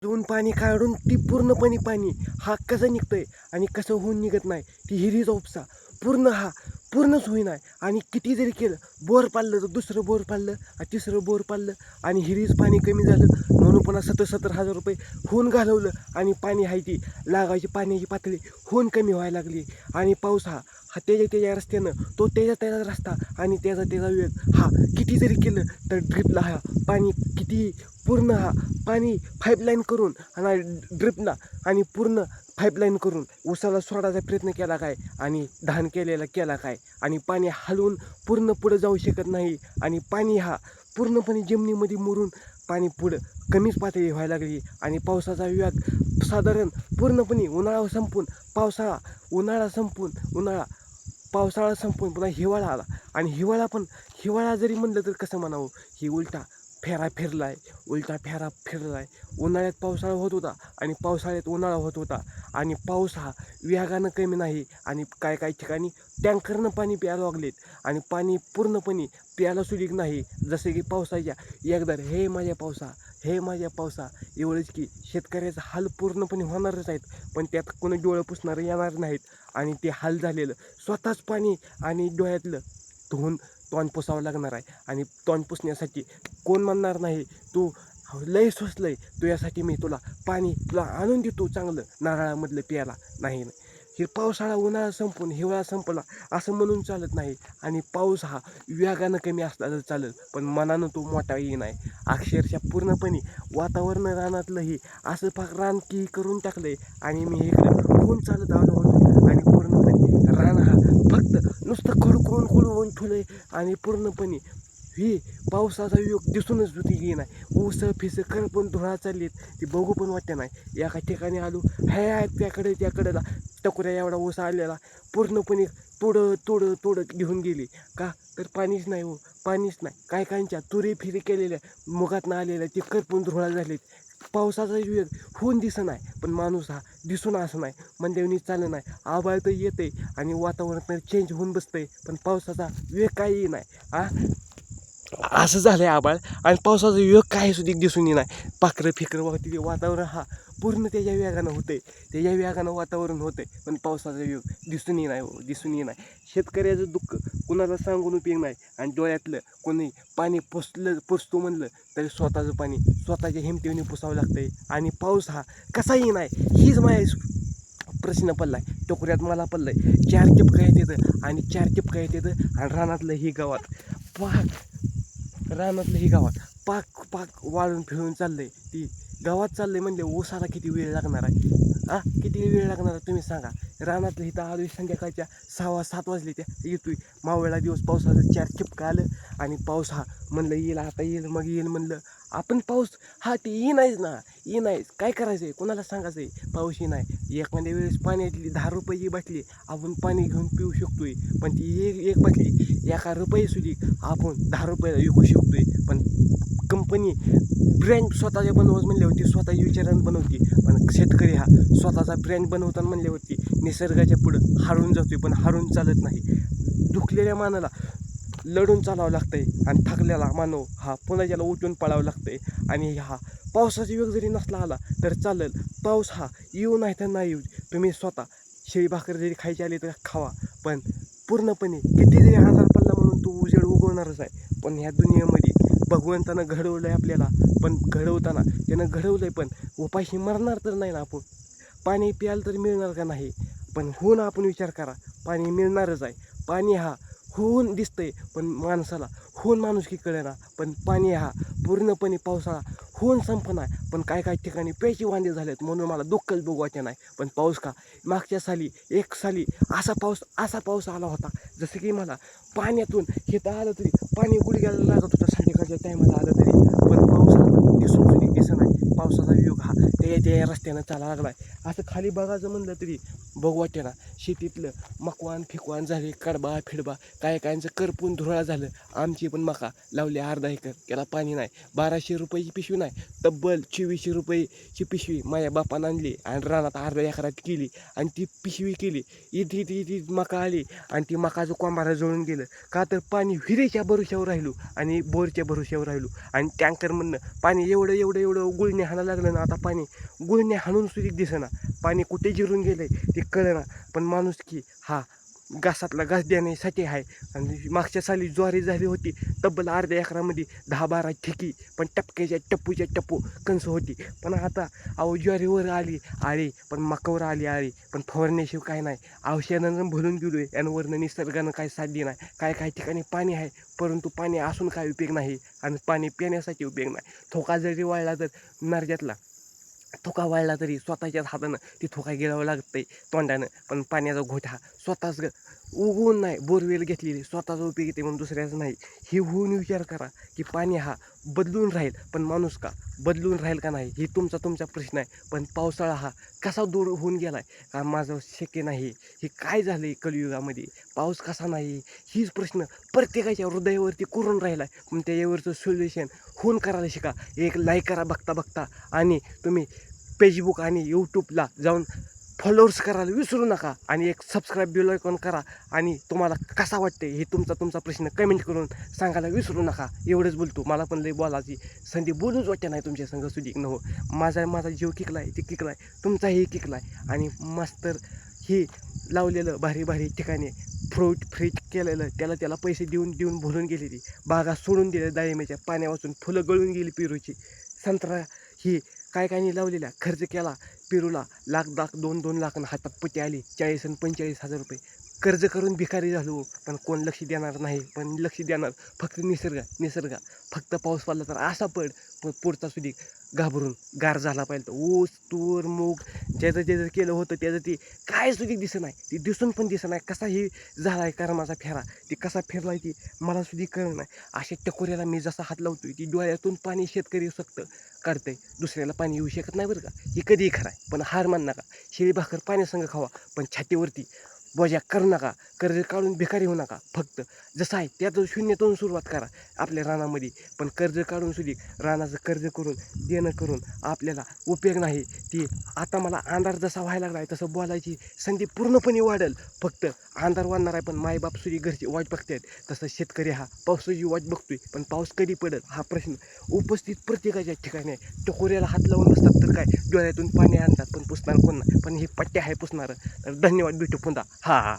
धुवून पाणी काढून ती पूर्णपणे पाणी हा कसं निघतंय आणि कसं होऊन निघत नाही ती हिरीचा उपसा पूर्णच होईना. आणि किती जरी केलं बोर पाडलं तर दुसरं बोर पाडलं आणि तिसरं बोर पाडलं आणि हिरीचं पाणी कमी झालं म्हणून पुन्हा 70,000 रुपये होऊन घालवलं आणि पाणी आहे ती लागायची पाण्याची पातळी होऊन कमी व्हायला लागली. आणि पाऊस हा त्याच्या रस्त्यानं तो त्याचा रस्ता आणि त्याचा वेग हा किती जरी केलं तर ड्रिपला हा पाणी किती पूर्ण हा पाणी पाईपलाईन करून आणि ड्रिपला आणि पूर्ण पाईपलाईन करून उसाला सोडायचा प्रयत्न केला काय आणि धान केला काय आणि पाणी हलवून पूर्ण पुढं जाऊ शकत नाही. आणि पाणी हा पूर्णपणे जमिनीमध्ये मुरून पाणी पुढं कमीच पातळी व्हायला लागली. आणि पावसाचा वेग साधारण पूर्णपणे पावसाळा संपून पुन्हा हिवाळा आला. आणि हिवाळा जरी म्हणलं तर कसं म्हणावं, ही उलटा फेरा फिरलाय. उन्हाळ्यात पावसाळा होत होता आणि पावसाळ्यात उन्हाळा होत होता. आणि पाऊस हा वेगानं कमी नाही. आणि काही ठिकाणी टँकरनं पाणी प्यायला लागलेत आणि पाणी पूर्णपणे प्यायला सुधीक नाही. जसं की पावसाच्या एकदा हे माझ्या पावसा एवढंच की शेतकऱ्याचा हाल पूर्णपणे होणारच आहेत. पण त्यात कोणी डोळं पुसणारं येणार नाहीत. आणि ते हाल झालेलं स्वतःच पाणी आणि डोळ्यातलं धुवून तोंड पुसावं लागणार आहे. आणि तोंड पुसण्यासाठी कोण म्हणणार नाही तू लय सोसलंय तुझ्यासाठी मी तुला आणून देतो चांगलं नारळामधलं प्यायला. नाही हे पावसाळा उन्हाळा संपून हिवाळा संपला असं म्हणून चालत नाही. आणि पाऊस हा वेगानं कमी असला तर चालेल पण मनानं तो मोठा नाही. अक्षरशः पूर्णपणे वातावरण रानातलंही असं फार रान की करून टाकलंय. आणि मी इकडे होऊन चालत आलो होतो आणि पूर्णपणे रान हा फक्त नुसतं खडकून ठेवलंय. आणि पूर्णपणे ही पावसाचा योग दिसूनच होती नाही. ऊसं फिसं करपून धुळा चाललीत ती बघू पण वाटते नाही. एका ठिकाणी आलो त्याकडेला टकोऱ्या एवढा ऊस आलेला पूर्णपणे तोडं घेऊन गेली. का तर पाणीच नाही हो, पाणीच नाही. काहींच्या तुरी फिरी केलेल्या मुगातनं आलेल्या ते करपून धुळा झालेत. पावसाचा वेग होऊन दिसत नाही पण माणूस हा दिसून असं नाही म्हणजे चाललं नाही. आभाळ तर येते आणि वातावरण चेंज होऊन बसतंय पण पावसाचा वेग काही नाही. असं झालं आहे आभाळ आणि पावसाचा योग काही सुद्धा दिसून नाही. पाखरं वाहते वातावरण हा पूर्ण त्याच्या वेगानं वातावरण होतंय पण पावसाचा योग दिसूनही नाही. शेतकऱ्याचं दुःख कुणाला सांगून उपयोग नाही. आणि डोळ्यातलं कोणी पाणी पुसतो म्हणलं तरी स्वतःचं पाणी स्वतःच्या हिमतीने पुसावं लागतंय. आणि पाऊस हा कसाही नाही हीच माझ्या प्रश्न पडलाय. टोकऱ्यात मला पडलंय 4 टिपका येतात आणि 4 टिपका येतात आणि पाक वाळून फिरून चाललंय. ती गावात चाललंय म्हणजे ऊसाला किती वेळ लागणार आहे. किती वेळ लागणार आहे तुम्ही सांगा. रानातलं इथं आलोय संध्याकाळच्या 6-7 वाजले त्या येतोय मावळला दिवस पावसाचं 4 टिपका आलं. आणि पाऊस हा म्हणलं येईल आता येईल म्हणलं आपण पाऊस हा ते येईनाच काय करायचं आहे कोणाला सांगायचं आहे. पाऊस नाही. एखाद्या वेळेस पाण्यातली 10 रुपयाची बाटली आपण पाणी घेऊन पिऊ शकतोय पण ती एक बाटली 1 रुपये सुद्धा आपण 10 रुपयाला विकू शकतोय. पण कंपनी ब्रँड स्वतःच्या बनवत म्हणल्यावरती स्वतःच्या विचारानं बनवते. पण शेतकरी हा स्वतःचा ब्रँड बनवताना म्हणल्यावरती निसर्गाच्या पुढं हारून जातोय पण हारून चालत नाही. दुखलेल्या मानाला लढून चालावं लागतंय आणि थकलेला मानव हा पुन्हा ज्याला उठून पळावं लागतंय. आणि हा पावसाचा योग जरी नसला आला तर चालेल. पाऊस हा येऊ नाही तर नाही येऊ तुम्ही स्वतः शेळी भाकर जरी खायची आली तर खावा. पण पूर्णपणे किती जरी आजार पडला म्हणून तो उजेड उगवणारच आहे. पण ह्या दुनियेमध्ये भगवंतानं घडवलं आहे आपल्याला. पण घडवताना त्यानं घडवलं आहे पण उपाशी मरणार तर नाही ना आपण. पाणी प्यायला तर मिळणार का नाही. पण होऊन आपण विचार करा पाणी मिळणारच आहे. पाणी हा होऊन दिसतंय पण माणसाला होऊन माणुसकी कळेना. पण पाणी हा पूर्णपणे पावसाळा होऊन संपणार पण काही ठिकाणी प्यायची वांदे झालेत म्हणून मला दुःखच बघू वाटत नाही. पण पाऊस का मागच्या साली असा पाऊस आला होता जसं की मला पाण्यातून तर आलं तरी पाणी गुडघ्याला लागत होतं संध्याकाळच्या टायमाला आलं तरी. पण पाऊस आता दिसून सुद्धा दिसत नाही. पावसाचा योग हा त्या रस्त्यानं चालायला लागलाय. असं खाली बघायचं म्हणलं तरी बघू वाटे ना. शेतीतलं मकवान फिकवान झाले, कडबा फिडबा, काय कायांचं करपून धुराळा झालं. आमची पण मका लावली अर्धा एकर, त्याला पाणी नाही. 1200 रुपयाची पिशवी नाही, तब्बल 2400 रुपयेची पिशवी माझ्या बापानं आणली आणि रानात अर्ध्या एकरात केली आणि ती पिशवी केली. इथे मका आली आणि ती मकाचं कोंबारा जळून गेलं. का तर पाणी विहिरीच्या भरोश्यावर राहिलो आणि बोरच्या भरोश्यावर राहिलो आणि टँकरमधनं पाणी एवढं गुळणे हाणायला लागलं ना. आता पाणी गुळणे हाणून सुद्धा दिसेना, पाणी कुठे जिरून गेलंय ते कळेना. पण माणुसकी हा घासातला घास देण्यासाठी आहे. आणि मागच्या साली ज्वारी झाली होती तब्बल अर्ध्या एकरामध्ये 10-12 ठिकी, पण टप्पूच्या टप्पू कणस होती. पण आता अहो ज्वारीवर आली आळी, पण मकावर आली आळी, पण फवारण्याशिवाय काय नाही. औषधानं भरून गेलोय आणि वरनं निसर्गानं काय साथ नाही. काय ठिकाणी पाणी आहे, परंतु पाणी असून काय उपयोग नाही आणि पाणी पिण्यासाठी उपयोग नाही. थोका जरी वाळला तर नरड्यातला थोका वाळला तरी स्वतःच्याच हातानं ती थोका गिळावं लागतंय तोंडानं. पण पाण्याचा घोट हा स्वतःच उगवून नाही, बोरवेल घेतलेली स्वतःचा उपयोग येते म्हणून दुसऱ्याच नाही. हे होऊन विचार करा की पाणी हा बदलून राहील, पण माणूस का बदलून राहील का नाही, हे तुमचा प्रश्न आहे. पण पावसाळा हा कसा दूर होऊन गेलाय का माझं शक्य नाही. हे काय झालंय कलियुगामध्ये, पाऊस कसा नाही, हीच प्रश्न प्रत्येकाच्या हृदयावरती करून राहिलाय. पण त्याच्यावरचं सोल्युशन होऊन करायला शिका. एक लाईक करा बघता आणि तुम्ही फेसबुक आणि यूट्यूबला जाऊन फॉलोअर्स करायला विसरू नका आणि एक सबस्क्राईब बेल आयकॉन करा. आणि तुम्हाला कसा वाटते हे तुमचा प्रश्न कमेंट करून सांगायला विसरू नका. एवढंच बोलतो. मला पण लई बोलायची संधी बोलूच वाटते नाही तुमच्या संग सुधी न हो. माझा जीव किकलाय ते किकलाय, तुमचाही किकलाय. आणि मास्तर ही लावलेलं भारी ठिकाणी फ्रीज केलेलं त्याला पैसे देऊन भरून गेली. ती बागा सोडून दिल्या डाळिंबाच्या पाण्या वाचून, फुलं गळून गेली पेरूची. संत्रा ही काय लावलेल्या खर्च केला पेरूला, लाख 2 लाख हातात पट्टी आली 40 आणि 45 हजार रुपये. कर्ज करून भिकारी झालो, पण कोण लक्ष देणार नाही. पण लक्ष देणार फक्त निसर्ग. फक्त पाऊस पडला तर असा पण पुढचा सुधी घाबरून गार झाला पाहिजे. तर ऊस तूर मूग ज्याचं केलं होतं त्याचं ती काय सुधी दिसत नाही, ती दिसून पण दिसत नाही. कसा ही झाला आहे कर्माचा फेरा, ती कसा फिरलाय ती मला सुधी कळलं नाही. अशा टकोऱ्याला मी जसा हात लावतोय ती डोळ्यातून पाणी शेतकरी फक्त काढतंय, दुसऱ्याला पाणी येऊ शकत नाही बरं का. ही कधीही खरं आहे. पण हार मान नका. शिळी भाकर पाण्यासंग खावा, पण छातीवरती बोजा करू नका. कर्ज काढून भिकारी होऊ नका. फक्त जसं आहे त्यातून शून्यातून सुरुवात करा आपल्या रानामध्ये. पण कर्ज काढून सुधी रानाचं कर्ज करून देणं करून आपल्याला उपयोग नाही. ती आता मला अंधार जसा व्हायला लागला आहे तसं बोलायची संधी पूर्णपणे वाढेल. फक्त अंधार वाढणार आहे, पण मायबाप सुधी घरची वाट बघतायत. तसं शेतकरी हा पावसाची वाट बघतोय, पण पाऊस कधी पडेल हा प्रश्न उपस्थित प्रत्येकाच्या ठिकाणी आहे. टकोऱ्याला हात लावून बसतात तर काय डोळ्यातून पाणी आणतात, पण पुसणार कोण नाही. पण ही पट्ट्या आहे पुसणार. तर धन्यवाद, भेटू पुन्हा. हा.